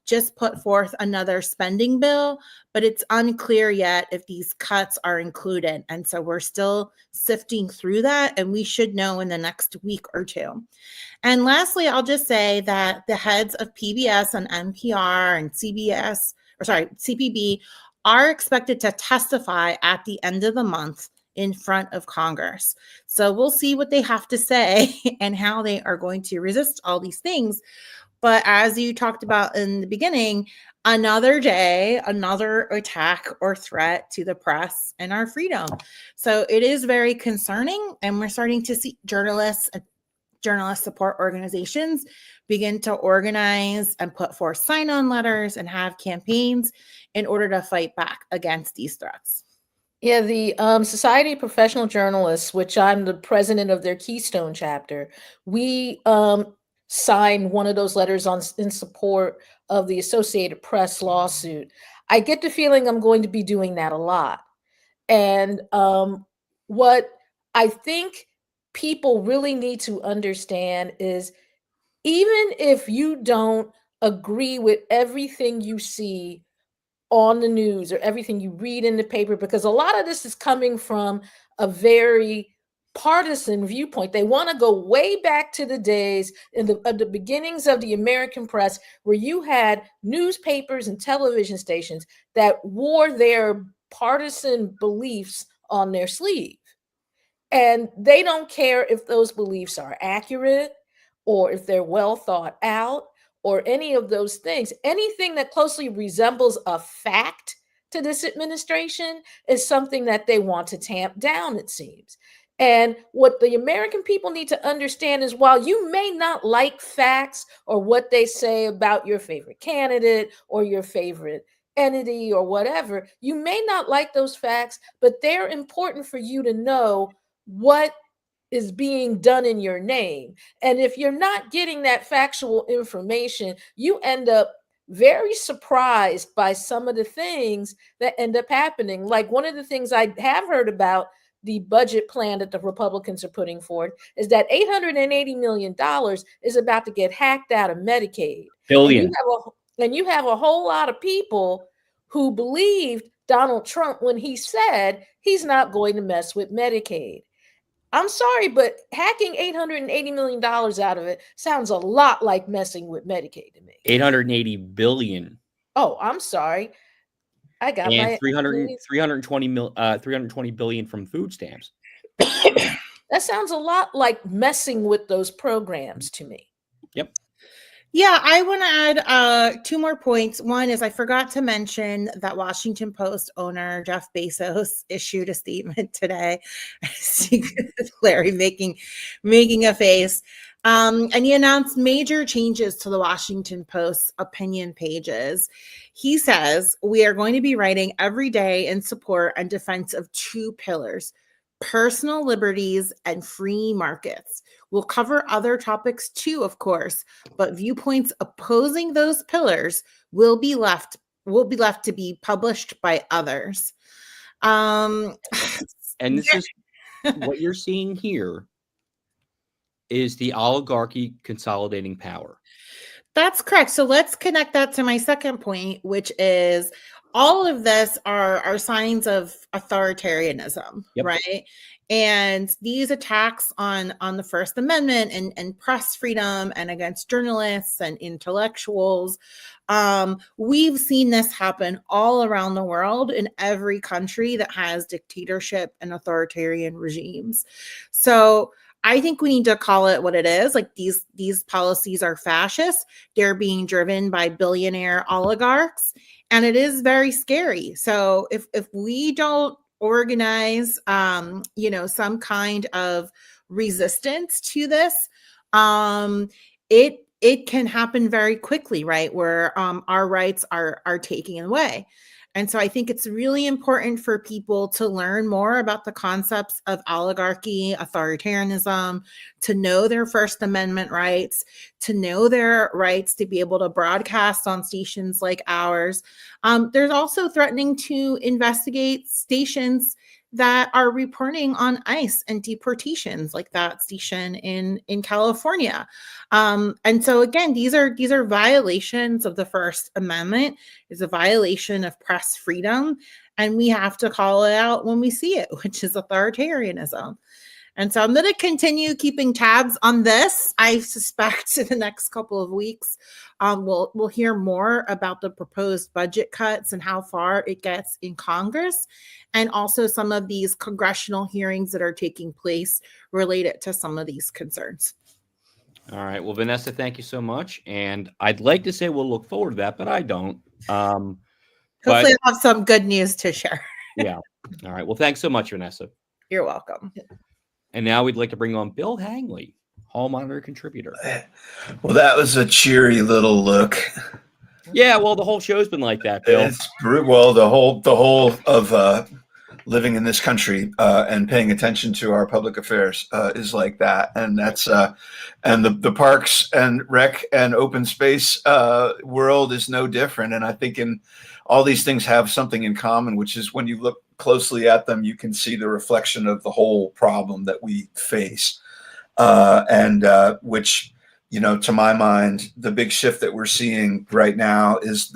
D: just put forth another spending bill, but it's unclear yet if these cuts are included. And so we're still sifting through that, and we should know in the next week or two. And lastly, I'll just say that the heads of PBS and NPR and CPB are expected to testify at the end of the month in front of Congress. So we'll see what they have to say and how they are going to resist all these things. But as you talked about in the beginning, another day, another attack or threat to the press and our freedom. So it is very concerning, and we're starting to see journalist support organizations begin to organize and put forth sign-on letters and have campaigns in order to fight back against these threats.
B: Yeah, the Society of Professional Journalists, which I'm the president of their Keystone chapter, we signed one of those letters in support of the Associated Press lawsuit. I get the feeling I'm going to be doing that a lot. And what I think people really need to understand is, even if you don't agree with everything you see on the news or everything you read in the paper, because a lot of this is coming from a very partisan viewpoint. They want to go way back to the days in the beginnings of the American press, where you had newspapers and television stations that wore their partisan beliefs on their sleeve. And they don't care if those beliefs are accurate or if they're well thought out or any of those things, anything that closely resembles a fact to this administration is something that they want to tamp down, it seems. And what the American people need to understand is while you may not like facts or what they say about your favorite candidate or your favorite entity or whatever, you may not like those facts, but they're important for you to know what is being done in your name. And if you're not getting that factual information, you end up very surprised by some of the things that end up happening. Like one of the things I have heard about the budget plan that the Republicans are putting forward is that $880 million is about to get hacked out of Medicaid.
A: Billion.
B: And you have a whole lot of people who believed Donald Trump when he said he's not going to mess with Medicaid. I'm sorry, but hacking $880 million out of it sounds a lot like messing with Medicaid to me.
A: 880 billion.
B: Oh, I'm sorry. I got
A: And
B: my
A: 320 billion from food stamps.
B: That sounds a lot like messing with those programs to me.
A: Yep.
D: Yeah, I want to add 2 more points. One is I forgot to mention that Washington Post owner Jeff Bezos issued a statement today. Larry making a face. And he announced major changes to the Washington Post's opinion pages. He says, we are going to be writing every day in support and defense of 2 pillars, personal liberties and free markets. We'll cover other topics too, of course, but viewpoints opposing those pillars will be left to be published by others.
A: And this is what you're seeing here is the oligarchy consolidating power.
D: That's correct. So let's connect that to my second point, which is all of this are signs of authoritarianism,
A: Yep.
D: right? And these attacks on the First Amendment and press freedom and against journalists and intellectuals, we've seen this happen all around the world in every country that has dictatorship and authoritarian regimes. So I think we need to call it what it is. Like these policies are fascist. They're being driven by billionaire oligarchs, and it is very scary. So if we don't organize, some kind of resistance to this, it can happen very quickly, right? Where our rights are taken away. And so I think it's really important for people to learn more about the concepts of oligarchy, authoritarianism, to know their First Amendment rights, to know their rights to be able to broadcast on stations like ours. There's also threatening to investigate stations that are reporting on ICE and deportations, like that station in California. And so again, these are violations of the First Amendment. It's a violation of press freedom, and we have to call it out when we see it, which is authoritarianism. And so I'm going to continue keeping tabs on this. I suspect in the next couple of weeks, we'll hear more about the proposed budget cuts and how far it gets in Congress, and also some of these congressional hearings that are taking place related to some of these concerns.
A: All right. Well, Vanessa, thank you so much. And I'd like to say we'll look forward to that, but I don't.
D: Hopefully I'll have some good news to share.
A: Yeah. All right. Well, thanks so much, Vanessa.
D: You're welcome.
A: And now we'd like to bring on Bill Hangley, Hall Monitor contributor.
E: Well, that was a cheery little look.
A: Yeah, well, the whole show's been like that, Bill.
E: Well, the whole of living in this country and paying attention to our public affairs is like that, and that's and the parks and rec and open space world is no different. And I think in all these things have something in common, which is when you look closely at them, you can see the reflection of the whole problem that we face, and which, to my mind, the big shift that we're seeing right now is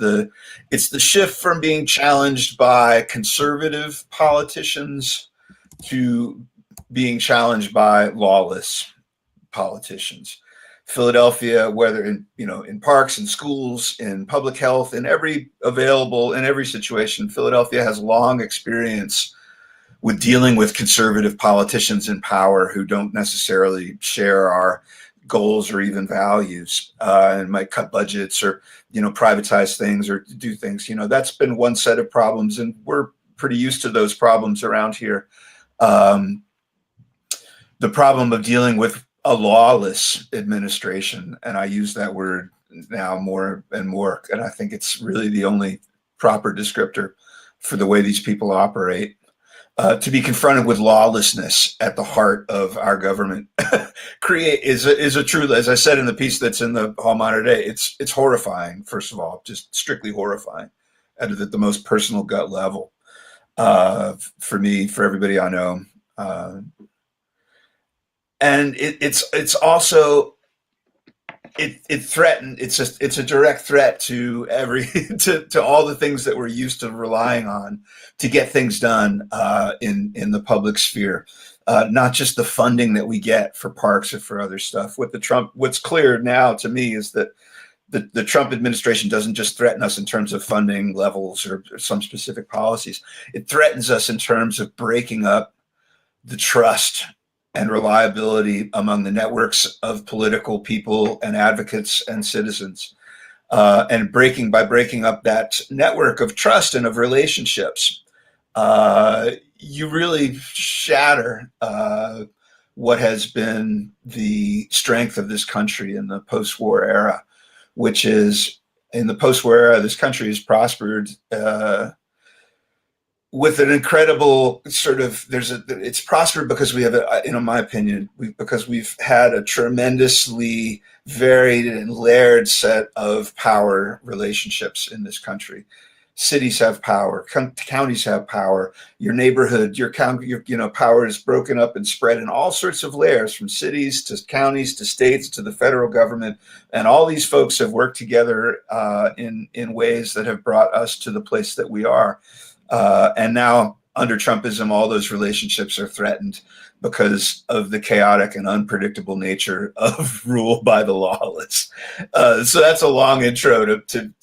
E: it's the shift from being challenged by conservative politicians to being challenged by lawless politicians. Philadelphia, whether in parks and schools, in public health, in every situation, Philadelphia has long experience with dealing with conservative politicians in power who don't necessarily share our goals or even values, and might cut budgets or, privatize things or do things. That's been one set of problems, and we're pretty used to those problems around here. The problem of dealing with a lawless administration, and I use that word now more and more, and I think it's really the only proper descriptor for the way these people operate. To be confronted with lawlessness at the heart of our government is a true, as I said in the piece that's in the Hall Monitor today, it's horrifying. First of all, just strictly horrifying at the most personal gut level. For me, for everybody I know, and it's also it's a direct threat to to all the things that we're used to relying on to get things done in the public sphere. Not just the funding that we get for parks or for other stuff. What's clear now to me is that the Trump administration doesn't just threaten us in terms of funding levels or some specific policies. It threatens us in terms of breaking up the trust and reliability among the networks of political people and advocates and citizens, and breaking up that network of trust and of relationships. You really shatter what has been the strength of this country in the post-war era, which is, in the post-war era, this country has prospered with an incredible it's prospered because we have, in my opinion, because we've had a tremendously varied and layered set of power relationships in this country. Cities have power, counties have power, your neighborhood, your county, power is broken up and spread in all sorts of layers, from cities to counties to states to the federal government. And all these folks have worked together in ways that have brought us to the place that we are. And now, under Trumpism, all those relationships are threatened because of the chaotic and unpredictable nature of rule by the lawless. So that's a long intro to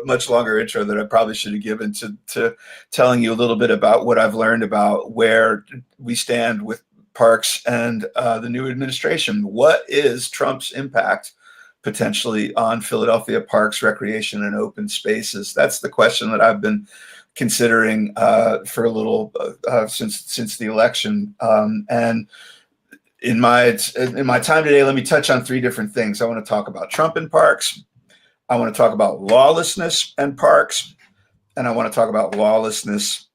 E: much longer intro that I probably should have given to telling you a little bit about what I've learned about where we stand with parks and the new administration. What is Trump's impact potentially on Philadelphia parks, recreation, and open spaces? That's the question that I've been considering for a little since the election. And in my time today, let me touch on three different things. I want to talk about Trump and parks. I want to talk about lawlessness and parks. And I want to talk about lawlessness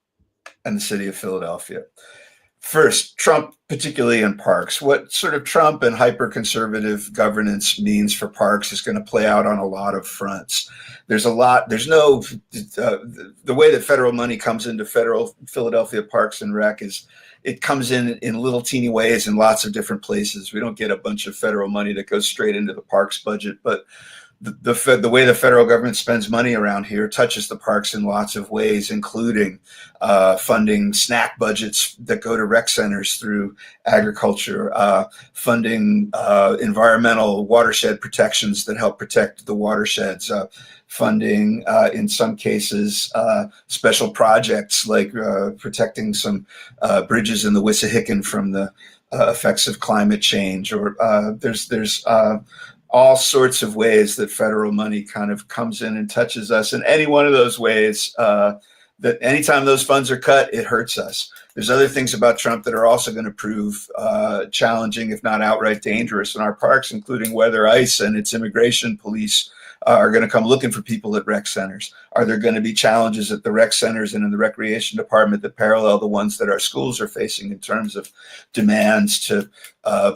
E: and the city of Philadelphia. First, Trump, particularly in parks. What sort of Trump and hyper-conservative governance means for parks is going to play out on a lot of fronts. The way that federal money comes into Philadelphia Parks and Rec is it comes in little teeny ways in lots of different places. We don't get a bunch of federal money that goes straight into the parks budget, but the way the federal government spends money around here touches the parks in lots of ways, including funding snack budgets that go to rec centers through agriculture, funding environmental watershed protections that help protect the watersheds, funding, in some cases, special projects like protecting some bridges in the Wissahickon from the effects of climate change. Or there's all sorts of ways that federal money kind of comes in and touches us. And any one of those ways, that anytime those funds are cut, it hurts us. There's other things about Trump that are also going to prove challenging, if not outright dangerous, in our parks, including whether ICE and its immigration police are going to come looking for people at rec centers. Are there going to be challenges at the rec centers and in the recreation department that parallel the ones that our schools are facing in terms of demands to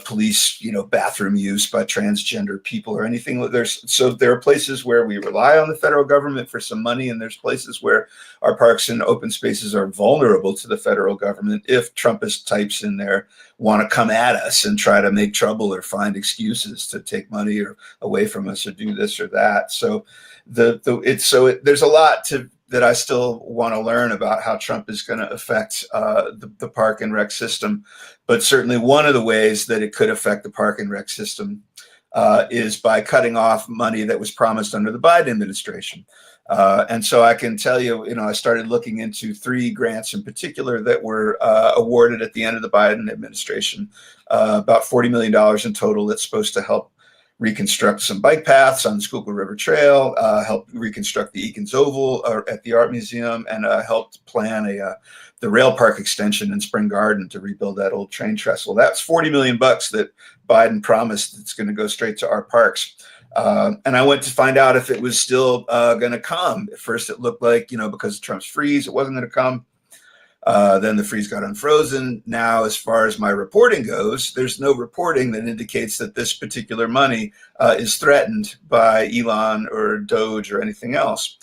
E: police, bathroom use by transgender people or anything? So there are places where we rely on the federal government for some money, and there's places where our parks and open spaces are vulnerable to the federal government if Trumpist types in there want to come at us and try to make trouble or find excuses to take money or away from us or do this or that. So there's a lot that I still want to learn about how Trump is going to affect the park and rec system. But certainly one of the ways that it could affect the park and rec system is by cutting off money that was promised under the Biden administration. And so I can tell you, I started looking into 3 grants in particular that were awarded at the end of the Biden administration, about $40 million in total. That's supposed to help reconstruct some bike paths on the Schuylkill River Trail, helped reconstruct the Eakins Oval at the Art Museum, and helped plan the rail park extension in Spring Garden to rebuild that old train trestle. That's $40 million that Biden promised it's going to go straight to our parks. And I went to find out if it was still going to come. At first, it looked like, because of Trump's freeze, it wasn't going to come. Then the freeze got unfrozen. Now, as far as my reporting goes, there's no reporting that indicates that this particular money is threatened by Elon or Doge or anything else.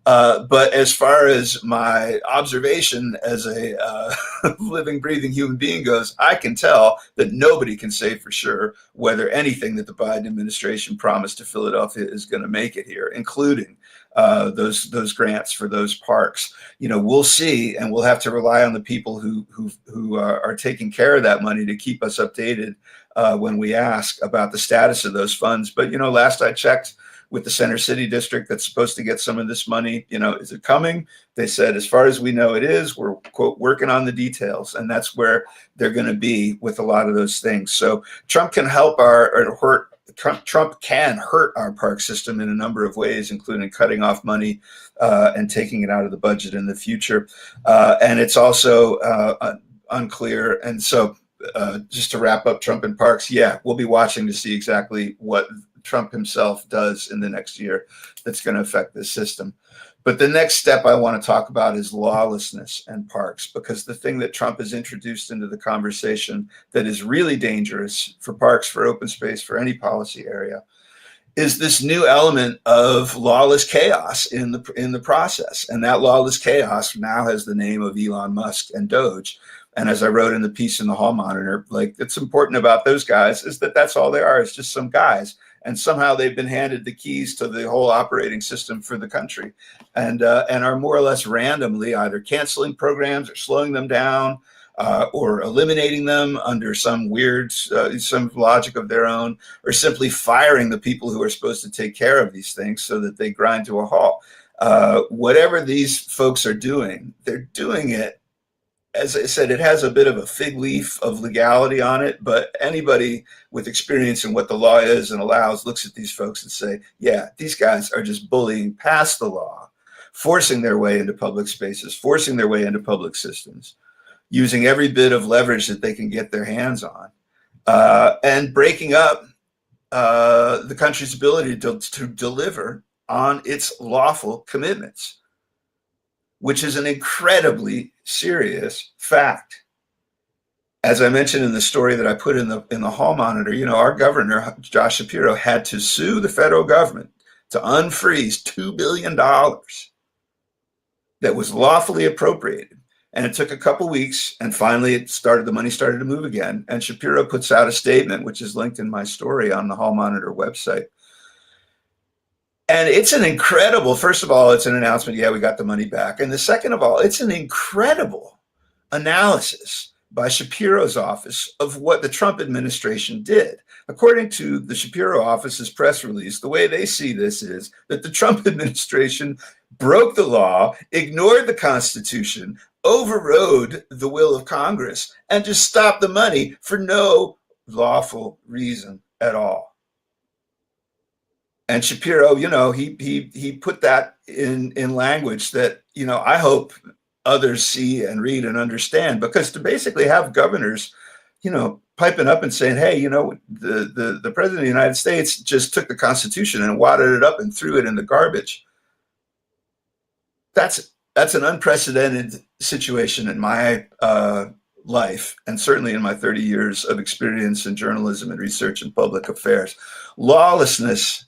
E: But as far as my observation as a living, breathing human being goes, I can tell that nobody can say for sure whether anything that the Biden administration promised to Philadelphia is going to make it here, including those grants for those parks. We'll see, and we'll have to rely on the people who are taking care of that money to keep us updated when we ask about the status of those funds. But last I checked, with the Center City District that's supposed to get some of this money, is it coming? They said, as far as we know, it is. We're, quote, working on the details, and that's where they're going to be with a lot of those things. So Trump can help Trump can hurt our park system in a number of ways, including cutting off money and taking it out of the budget in the future. And it's also unclear. And so just to wrap up Trump and parks, we'll be watching to see exactly what Trump himself does in the next year that's going to affect this system. But the next step I want to talk about is lawlessness and parks, because the thing that Trump has introduced into the conversation that is really dangerous for parks, for open space, for any policy area, is this new element of lawless chaos in the process. And that lawless chaos now has the name of Elon Musk and Doge. And as I wrote in the piece in the Hall Monitor, it's important about those guys is that that's all they are. It's just some guys. And somehow they've been handed the keys to the whole operating system for the country, and are more or less randomly either canceling programs or slowing them down, or eliminating them under some weird some logic of their own, or simply firing the people who are supposed to take care of these things so that they grind to a halt. Whatever these folks are doing, they're doing it. As I said, it has a bit of a fig leaf of legality on it, but anybody with experience in what the law is and allows looks at these folks and say, yeah, these guys are just bullying past the law, forcing their way into public spaces, forcing their way into public systems, using every bit of leverage that they can get their hands on, and breaking up the country's ability to deliver on its lawful commitments, which is an incredibly serious fact. As I mentioned in the story that I put in the Hall Monitor, our governor, Josh Shapiro, had to sue the federal government to unfreeze $2 billion that was lawfully appropriated. And it took a couple weeks, and finally the money started to move again. And Shapiro puts out a statement, which is linked in my story on the Hall Monitor website. And it's an incredible, first of all, it's an announcement, we got the money back. And the second of all, it's an incredible analysis by Shapiro's office of what the Trump administration did. According to the Shapiro office's press release, the way they see this is that the Trump administration broke the law, ignored the Constitution, overrode the will of Congress, and just stopped the money for no lawful reason at all. And Shapiro, he put that in language that, I hope others see and read and understand, because to basically have governors, piping up and saying, hey, the president of the United States just took the Constitution and wadded it up and threw it in the garbage. That's an unprecedented situation in my life, and certainly in my 30 years of experience in journalism and research and public affairs. Lawlessness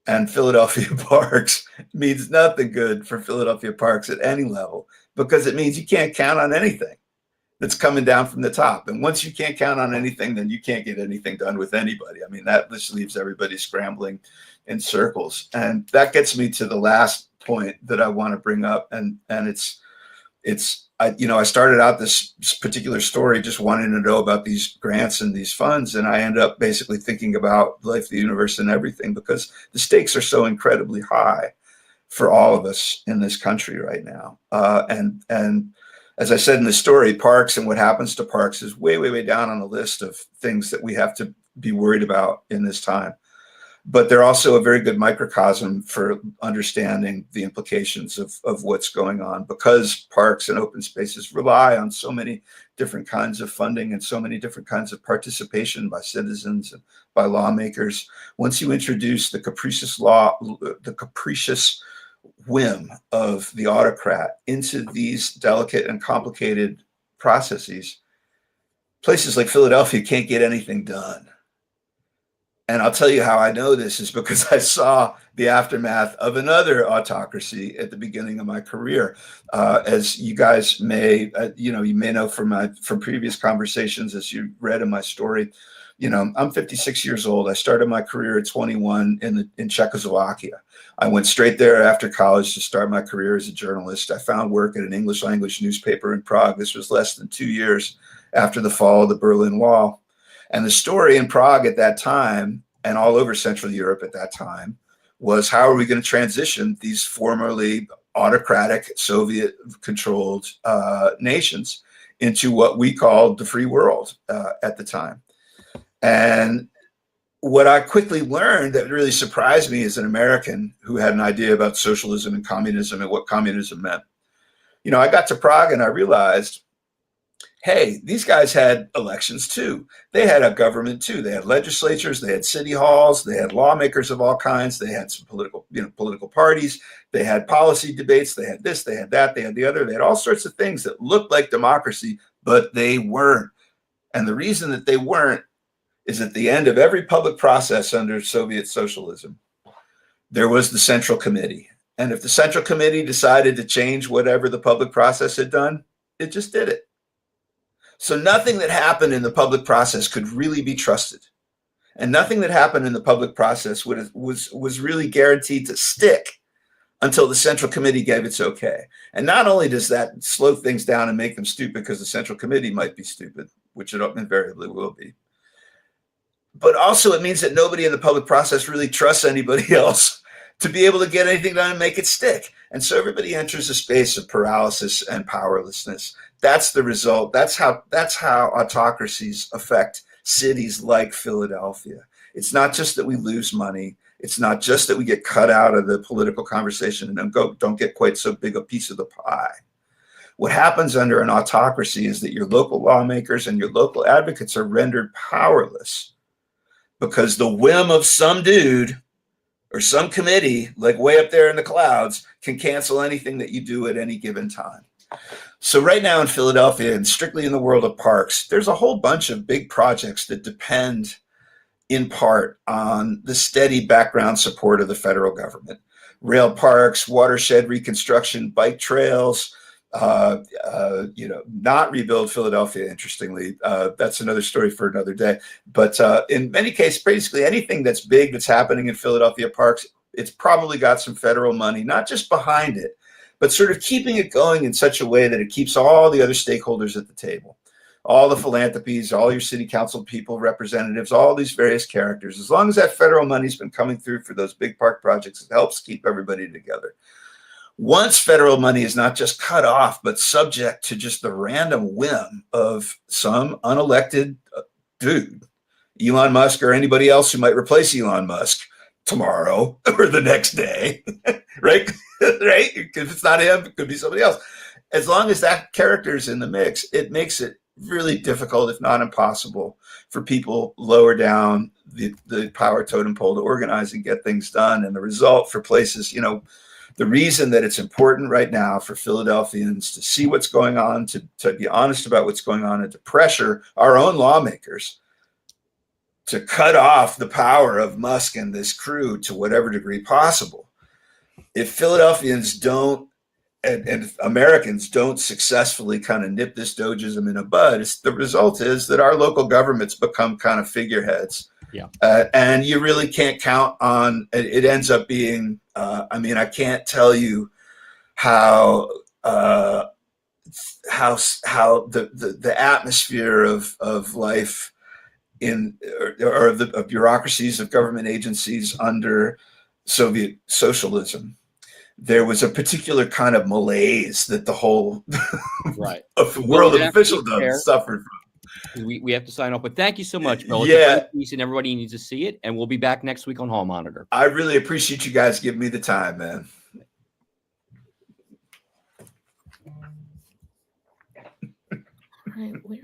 E: and Philadelphia parks means nothing good for Philadelphia parks at any level, because it means you can't count on anything that's coming down from the top. And once you can't count on anything, then you can't get anything done with anybody. I mean, that just leaves everybody scrambling in circles. And that gets me to the last point that I want to bring up. And I started out this particular story just wanting to know about these grants and these funds, and I ended up basically thinking about life, the universe, and everything, because the stakes are so incredibly high for all of us in this country right now. And as I said in the story, parks and what happens to parks is way, way, way down on the list of things that we have to be worried about in this time. but they're also a very good microcosm for understanding the implications of what's going on, because parks and open spaces rely on so many different kinds of funding and so many different kinds of participation by citizens and by lawmakers. Once you introduce the capricious whim of the autocrat into these delicate and complicated processes, places like Philadelphia can't get anything done. And I'll tell you how I know this is because I saw the aftermath of another autocracy at the beginning of my career. As you guys may, you may know from previous conversations, as you read in my story, I'm 56 years old. I started my career at 21 in Czechoslovakia. I went straight there after college to start my career as a journalist. I found work at an English language newspaper in Prague. This was less than 2 years after the fall of the Berlin Wall. And the story in Prague at that time, and all over Central Europe at that time, was how are we going to transition these formerly autocratic Soviet-controlled nations into what we called the free world at the time. And what I quickly learned that really surprised me as an American who had an idea about socialism and communism and what communism meant. I got to Prague and I realized, hey, these guys had elections too. They had a government too. They had legislatures, they had city halls, they had lawmakers of all kinds, they had some political parties, they had policy debates, they had this, they had that, they had the other, they had all sorts of things that looked like democracy, but they weren't. And the reason that they weren't is at the end of every public process under Soviet socialism, there was the Central Committee. And if the Central Committee decided to change whatever the public process had done, it just did it. So nothing that happened in the public process could really be trusted. And nothing that happened in the public process was really guaranteed to stick until the Central Committee gave its okay. And not only does that slow things down and make them stupid because the Central Committee might be stupid, which it invariably will be, but also it means that nobody in the public process really trusts anybody else to be able to get anything done and make it stick. And so everybody enters a space of paralysis and powerlessness. That's the result. That's how autocracies affect cities like Philadelphia. It's not just that we lose money. It's not just that we get cut out of the political conversation and don't get quite so big a piece of the pie. What happens under an autocracy is that your local lawmakers and your local advocates are rendered powerless because the whim of some dude or some committee, like way up there in the clouds, can cancel anything that you do at any given time. So right now in Philadelphia, and strictly in the world of parks, there's a whole bunch of big projects that depend in part on the steady background support of the federal government. Rail parks, watershed reconstruction, bike trails, not rebuild Philadelphia, interestingly. That's another story for another day. But in many cases, basically anything that's big that's happening in Philadelphia parks, it's probably got some federal money, not just behind it, but sort of keeping it going in such a way that it keeps all the other stakeholders at the table. All the philanthropies, all your city council people, representatives, all these various characters. As long as that federal money's been coming through for those big park projects, it helps keep everybody together. Once federal money is not just cut off, but subject to just the random whim of some unelected dude, Elon Musk or anybody else who might replace Elon Musk tomorrow or the next day, right? Right? If it's not him, it could be somebody else. As long as that character is in the mix, it makes it really difficult, if not impossible, for people lower down the power totem pole to organize and get things done. And the result for places, the reason that it's important right now for Philadelphians to see what's going on, to be honest about what's going on, and to pressure our own lawmakers to cut off the power of Musk and this crew to whatever degree possible. If Philadelphians don't, and Americans don't successfully kind of nip this dogism in a bud, the result is that our local governments become kind of figureheads.
A: Yeah.
E: And you really can't count on it. Ends up being, I can't tell you how the atmosphere of life or of bureaucracies of government agencies under Soviet socialism. There was a particular kind of malaise that the whole
A: right
E: of the world of officialdom suffered from.
A: We have to sign off. But thank you so much, Bill. It's a
E: Yeah.
A: great piece, and everybody needs to see it. And we'll be back next week on Hall Monitor.
E: I really appreciate you guys giving me the time, man.
B: Right, where-